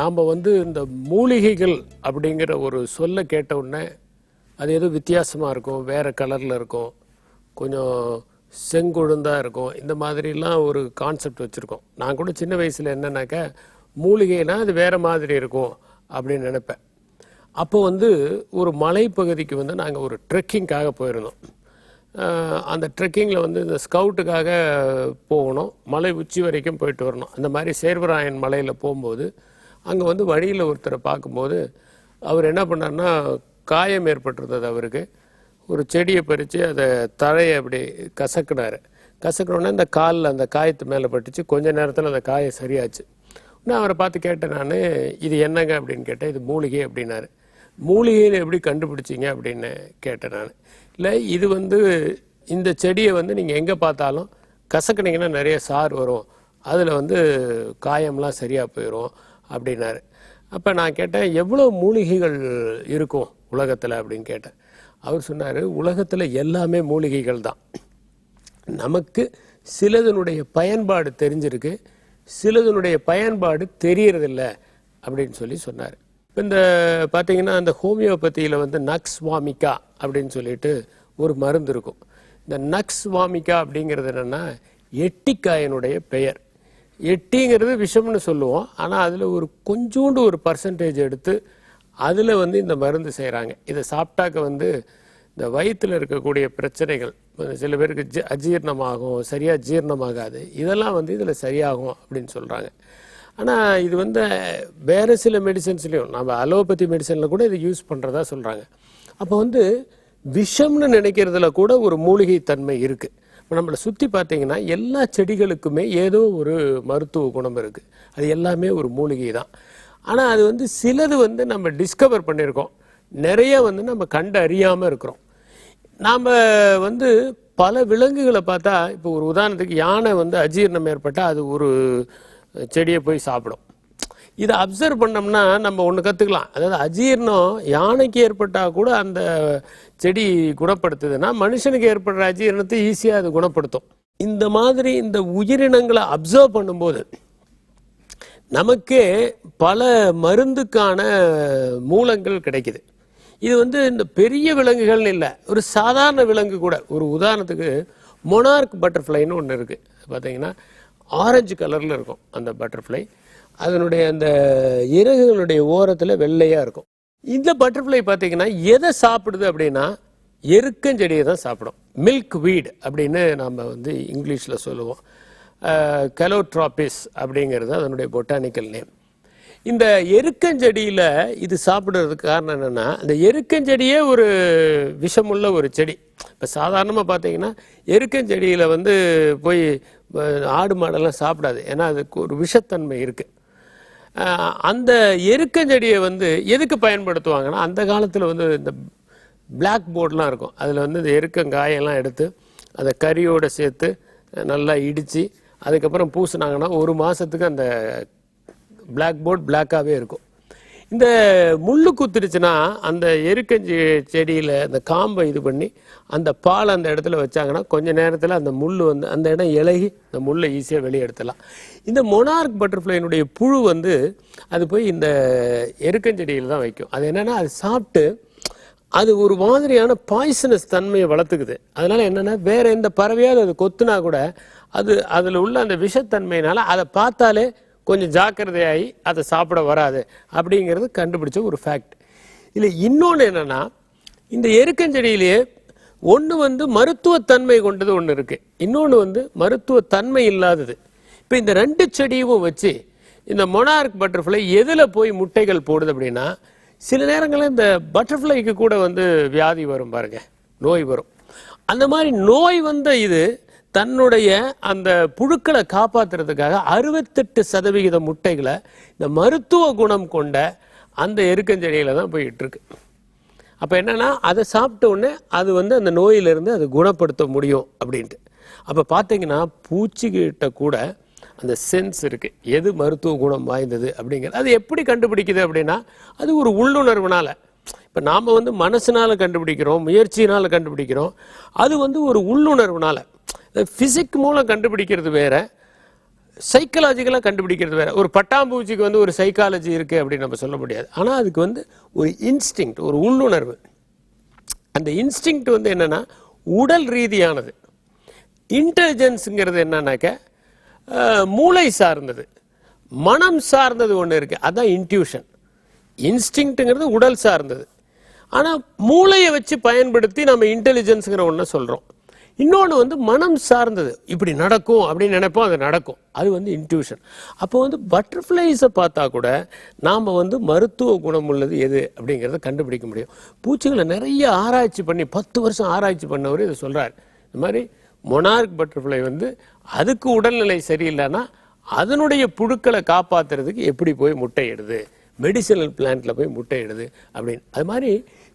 நாம் வந்து இந்த மூலிகைகள் அப்படிங்கிற ஒரு சொல்ல கேட்ட உடனே அது ஏதோ வித்தியாசமாக இருக்கும், வேறு கலரில் இருக்கும், கொஞ்சம் செங்கொழுந்தாக இருக்கும், இந்த மாதிரிலாம் ஒரு கான்செப்ட் வச்சுருக்கோம். நான் கூட சின்ன வயசில் என்னன்னாக்க மூலிகைனா அது வேறு மாதிரி இருக்கும் அப்படின்னு நினைப்பேன். அப்போ வந்து ஒரு மலைப்பகுதிக்கு வந்து நாங்கள் ஒரு ட்ரெக்கிங்காக போயிருந்தோம். அந்த ட்ரெக்கிங்கில் வந்து இந்த ஸ்கவுட்டுக்காக போகணும், மலை உச்சி வரைக்கும் போயிட்டு வரணும். அந்த மாதிரி சேர்வராயன் மலையில் போகும்போது அங்கே வந்து வழியில் ஒருத்தரை பார்க்கும்போது அவர் என்ன பண்ணார்னா, காயம் ஏற்பட்டிருந்தது அவருக்கு. ஒரு செடியை பறித்து அதை தழையை அப்படி கசக்கினோடனே அந்த காலில் அந்த காயத்து மேலே பட்டுச்சு. கொஞ்ச நேரத்தில் அந்த காயம் சரியாச்சு. நான் அவரை பார்த்து கேட்டேன், நான் இது என்னங்க அப்படின்னு கேட்டேன். இது மூலிகை அப்படின்னாரு. மூலிகைன்னு எப்படி கண்டுபிடிச்சிங்க அப்படின்னு கேட்டேன் நான். இல்லை, இது வந்து இந்த செடியை வந்து நீங்கள் எங்கே பார்த்தாலும் கசக்குனீங்கன்னா நிறைய சாறு வரும், அதில் வந்து காயம்லாம் சரியாக போயிடும் அப்படின்னாரு. அப்போ நான் கேட்டேன், எவ்வளோ மூலிகைகள் இருக்கும் உலகத்தில் அப்படின்னு கேட்டேன். அவர் சொன்னார், உலகத்தில் எல்லாமே மூலிகைகள் தான். நமக்கு சிலதனுடைய பயன்பாடு தெரிஞ்சிருக்கு, சிலதனுடைய பயன்பாடு தெரியறதில்லை அப்படின்னு சொல்லி சொன்னார். இப்போ இந்த பார்த்தீங்கன்னா அந்த ஹோமியோபதியில் வந்து நக்ஸ் வாமிகா அப்படின்னு சொல்லிட்டு ஒரு மருந்து இருக்கும். இந்த நக்ஸ் வாமிகா அப்படிங்கிறது என்னென்னா எட்டிக்காயனுடைய பெயர். எட்டிங்கிறது விஷம்னு சொல்லுவோம், ஆனால் அதில் ஒரு கொஞ்சோண்டு ஒரு பர்சன்டேஜ் எடுத்து அதில் வந்து இந்த மருந்து செய்கிறாங்க. இதை சாப்பிட்டாக்க வந்து இந்த வயிற்றில் இருக்கக்கூடிய பிரச்சனைகள், சில பேருக்கு அஜீரணமாகும், சரியாக ஜீரணமாகாது, இதெல்லாம் வந்து இதில் சரியாகும் அப்படின்னு சொல்கிறாங்க. ஆனால் இது வந்து வேறு சில மெடிசன்ஸ்லேயும், நம்ம அலோபதி மெடிசனில் கூட இது யூஸ் பண்ணுறதா சொல்கிறாங்க. அப்போ வந்து விஷம்னு நினைக்கிறதுல கூட ஒரு மூலிகை தன்மை இருக்குது. இப்போ நம்மளை சுற்றி பார்த்தீங்கன்னா எல்லா செடிகளுக்குமே ஏதோ ஒரு மருத்துவ குணம் இருக்குது. அது எல்லாமே ஒரு மூலிகை தான். ஆனால் அது வந்து சிலது வந்து நம்ம டிஸ்கவர் பண்ணியிருக்கோம், நிறைய வந்து நம்ம கண்டு அறியாமல் இருக்கிறோம். நாம் வந்து பல விலங்குகளை பார்த்தா, இப்போ ஒரு உதாரணத்துக்கு யானை வந்து அஜீரணம் ஏற்பட்டால் அது ஒரு செடியை போய் சாப்பிடும். இதை அப்சர்வ் பண்ணோம்னா நம்ம ஒன்று கற்றுக்கலாம். அதாவது அஜீர்ணம் யானைக்கு ஏற்பட்டால் கூட அந்த செடி குணப்படுத்துதுன்னா, மனுஷனுக்கு ஏற்படுற அஜீரணத்தை ஈஸியாக அது குணப்படுத்தும். இந்த மாதிரி இந்த உயிரினங்களை அப்சர்வ் பண்ணும்போது நமக்கே பல மருந்துக்கான மூலங்கள் கிடைக்குது. இது வந்து இந்த பெரிய விலங்குகள்னு இல்லை, ஒரு சாதாரண விலங்கு கூட. ஒரு உதாரணத்துக்கு மொனார்க் பட்டர்ஃப்ளைன்னு ஒன்று இருக்குது. பார்த்தீங்கன்னா ஆரஞ்சு கலரில் இருக்கும் அந்த பட்டர்ஃப்ளை. அதனுடைய அந்த இறகுகளுடைய ஓரத்தில் வெள்ளையாக இருக்கும். இந்த பட்டர்ஃப்ளை பார்த்தீங்கன்னா எதை சாப்பிடுது அப்படின்னா எருக்கஞ்செடியை தான் சாப்பிடும். மில்க் வீட் அப்படின்னு நம்ம வந்து இங்கிலீஷில் சொல்லுவோம். கலோட்ராபிஸ் அப்படிங்கிறது அதனுடைய பொட்டானிக்கல் நேம். இந்த எருக்கஞ்செடியில் இது சாப்பிட்றதுக்கு காரணம் என்னென்னா, அந்த எருக்கஞ்செடியே ஒரு விஷமுள்ள ஒரு செடி. இப்போ சாதாரணமாக பார்த்தீங்கன்னா எருக்கஞ்செடியில் வந்து போய் ஆடு மாடெல்லாம் சாப்பிடாது, ஏன்னா அதுக்கு ஒரு விஷத்தன்மை இருக்குது. அந்த எருக்கஞ்செடியை வந்து எதுக்கு பயன்படுத்துவாங்கன்னா, அந்த காலத்தில் வந்து இந்த பிளாக் போர்ட்லாம் இருக்கும், அதில் வந்து இந்த எருக்கங்காயெல்லாம் எடுத்து அதை கறியோடு சேர்த்து நல்லா இடித்து அதுக்கப்புறம் பூசினாங்கன்னா ஒரு மாதத்துக்கு அந்த பிளாக் போர்ட் பிளாக்காகவே இருக்கும். இந்த முள்ளு குத்துருச்சுன்னா அந்த எருக்கஞ்சி செடியில் அந்த காம்பை இது பண்ணி அந்த பால் அந்த இடத்துல வச்சாங்கன்னா கொஞ்சம் நேரத்தில் அந்த முள் வந்து அந்த இடம் இலகி அந்த முள்ளை ஈஸியாக வெளியே எடுத்துடலாம். இந்த மொனார்க் பட்டர்ஃப்ளைனுடைய புழு வந்து அது போய் இந்த எருக்கஞ்செடியில் தான் வைக்கும். அது என்னென்னா, அது சாப்பிட்டு அது ஒரு மாதிரியான பாய்சனஸ் தன்மையை வளர்த்துக்குது. அதனால் என்னென்னா, வேறு எந்த பறவையாவது அது கொத்துனா கூட அது அதில் உள்ள அந்த விஷத்தன்மையினால் அதை பார்த்தாலே கொஞ்சம் ஜாக்கிரதையாகி அதை சாப்பிட வராது அப்படிங்கிறது கண்டுபிடிச்ச ஒரு ஃபேக்ட். இல்லை, இன்னொன்று என்னென்னா, இந்த எருக்கஞ்செடியிலேயே ஒன்று வந்து மருத்துவத்தன்மை கொண்டது ஒன்று இருக்குது, இன்னொன்று வந்து மருத்துவத்தன்மை இல்லாதது. இப்போ இந்த ரெண்டு செடியும் வச்சு இந்த மொனார்க் பட்டர்ஃப்ளை எதில் போய் முட்டைகள் போடுது அப்படின்னா, சில நேரங்களில் இந்த பட்டர்ஃப்ளைக்கு கூட வந்து வியாதி வரும் பாருங்க, நோய் வரும். அந்த மாதிரி நோய் வந்த இது தன்னுடைய அந்த புழுக்களை காப்பாற்றுறதுக்காக 68% முட்டைகளை இந்த மருத்துவ குணம் கொண்ட அந்த எருக்கஞ்செடியில் தான் போயிட்டு இருக்கு. அப்போ என்னென்னா, அதை சாப்பிட்ட உடனே அது வந்து அந்த நோயிலிருந்து அது குணப்படுத்த முடியும் அப்படின்ட்டு. அப்போ பார்த்தீங்கன்னா பூச்சிக்கிட்ட கூட அந்த சென்ஸ் இருக்குது, எது மருத்துவ குணம் வாய்ந்தது அப்படிங்கிறது. அது எப்படி கண்டுபிடிக்குது அப்படின்னா, அது ஒரு உள்ளுணர்வுனால. இப்போ நாம் வந்து மனசுனால கண்டுபிடிக்கிறோம், முயற்சியினால் கண்டுபிடிக்கிறோம். அது வந்து ஒரு உள்ளுணர்வுனால, ஃபிசிக் மூலம் கண்டுபிடிக்கிறது வேற, சைக்காலஜிக்கலாக கண்டுபிடிக்கிறது வேற. ஒரு பட்டாம்பூச்சிக்கு வந்து ஒரு சைக்காலஜி இருக்குது அப்படின்னு நம்ம சொல்ல முடியாது. ஆனால் அதுக்கு வந்து ஒரு இன்ஸ்டிங்க்ட், ஒரு உள்ளுணர்வு. அந்த இன்ஸ்டிங்க்ட் வந்து என்னென்னா உடல் ரீதியானது. இன்டெலிஜென்ஸுங்கிறது என்னன்னாக்க மூளை சார்ந்தது, மனம் சார்ந்தது ஒன்று இருக்குது, அதுதான் இன்ட்யூஷன். இன்ஸ்டிங்க்ட்டுங்கிறது உடல் சார்ந்தது. ஆனால் மூளையை வச்சு பயன்படுத்தி நம்ம இன்டெலிஜென்ஸுங்கிற ஒன்றை சொல்கிறோம். இன்னொன்று வந்து மனம் சார்ந்தது, இப்படி நடக்கும் அப்படின்னு நினைப்போம், அது நடக்கும், அது வந்து இன்ட்யூஷன். அப்போ வந்து பட்டர்ஃப்ளைஸை பார்த்தா கூட நாம் வந்து மருத்துவ குணம் உள்ளது எது அப்படிங்கிறத கண்டுபிடிக்க முடியும். பூச்சிகளை நிறைய ஆராய்ச்சி பண்ணி 10 வருஷம் ஆராய்ச்சி பண்ணவர் இதை சொல்கிறார். இந்த மாதிரி மொனார்க் பட்டர்ஃப்ளை வந்து அதுக்கு உடல்நிலை சரியில்லைன்னா அதனுடைய புழுக்களை காப்பாற்றுறதுக்கு எப்படி போய் முட்டையிடுது, மெடிசினல் பிளான்ட்டில் போய் முட்டையிடுது அப்படின்னு. அது மாதிரி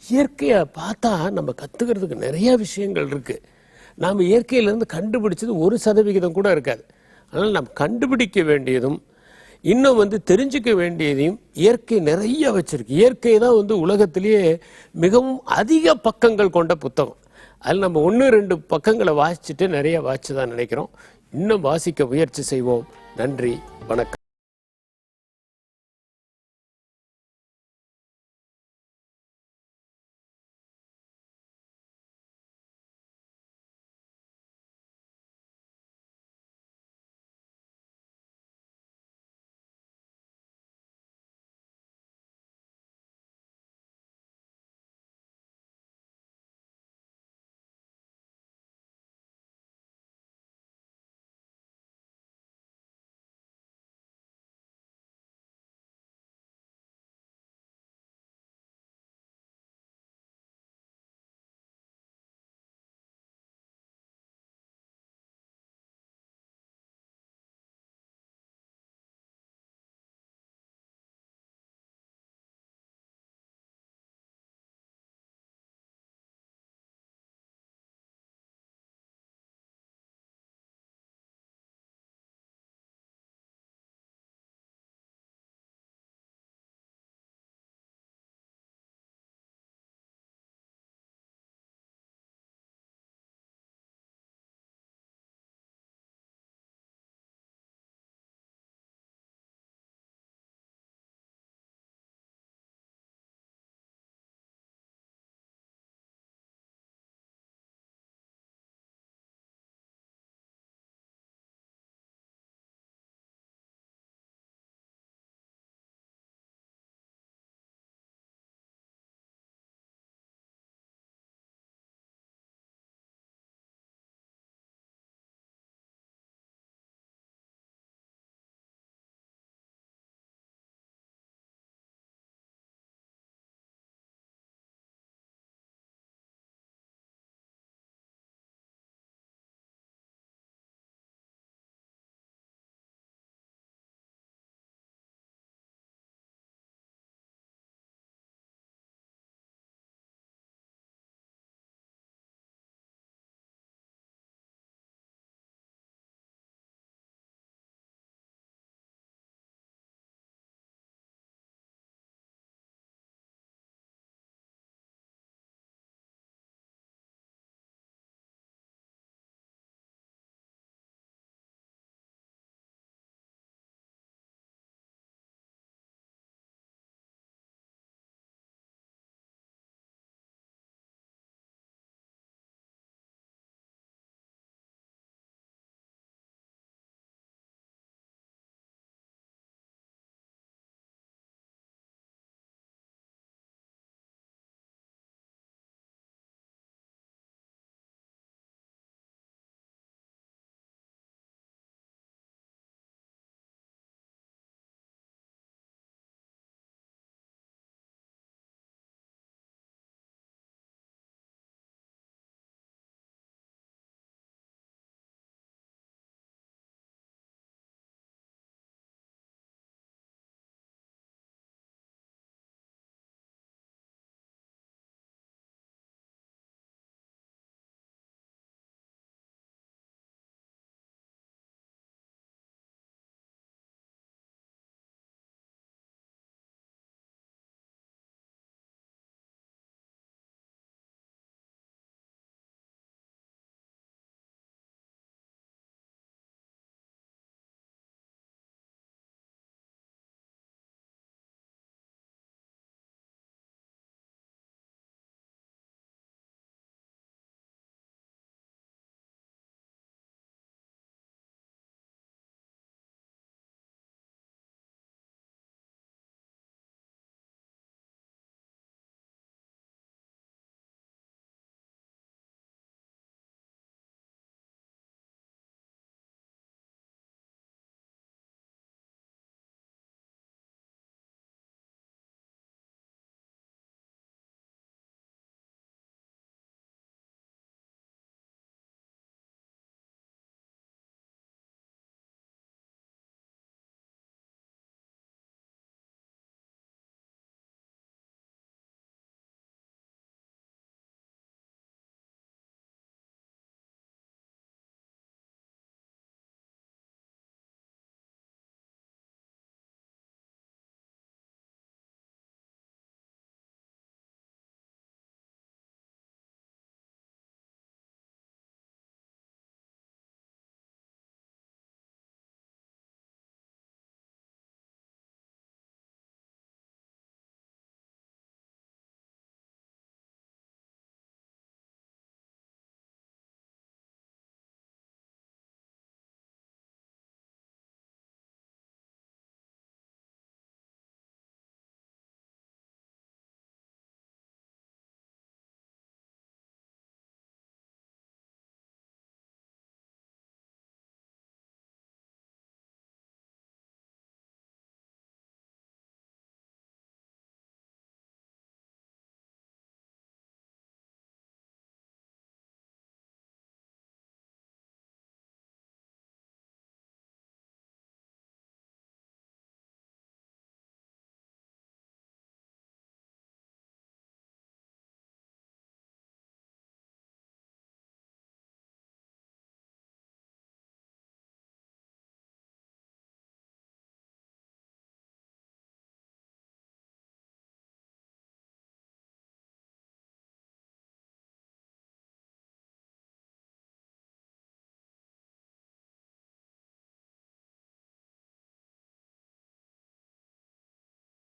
இயற்கையை பார்த்தா நம்ம கற்றுக்கிறதுக்கு நிறைய விஷயங்கள் இருக்குது. நாம் இயற்கையிலேருந்து கண்டுபிடிச்சது 1% கூட இருக்காது. அதனால் நாம் கண்டுபிடிக்க வேண்டியதும் இன்னும் வந்து தெரிஞ்சுக்க வேண்டியதையும் இயற்கை நிறைய வச்சுருக்கு. இயற்கை தான் வந்து உலகத்திலேயே மிகவும் அதிக பக்கங்கள் கொண்ட புத்தகம். அதில் நம்ம 1-2 பக்கங்களை வாசிச்சுட்டு நிறைய வாசிச்சு தான் நினைக்கிறோம். இன்னும் வாசிக்க முயற்சி செய்வோம். நன்றி, வணக்கம்.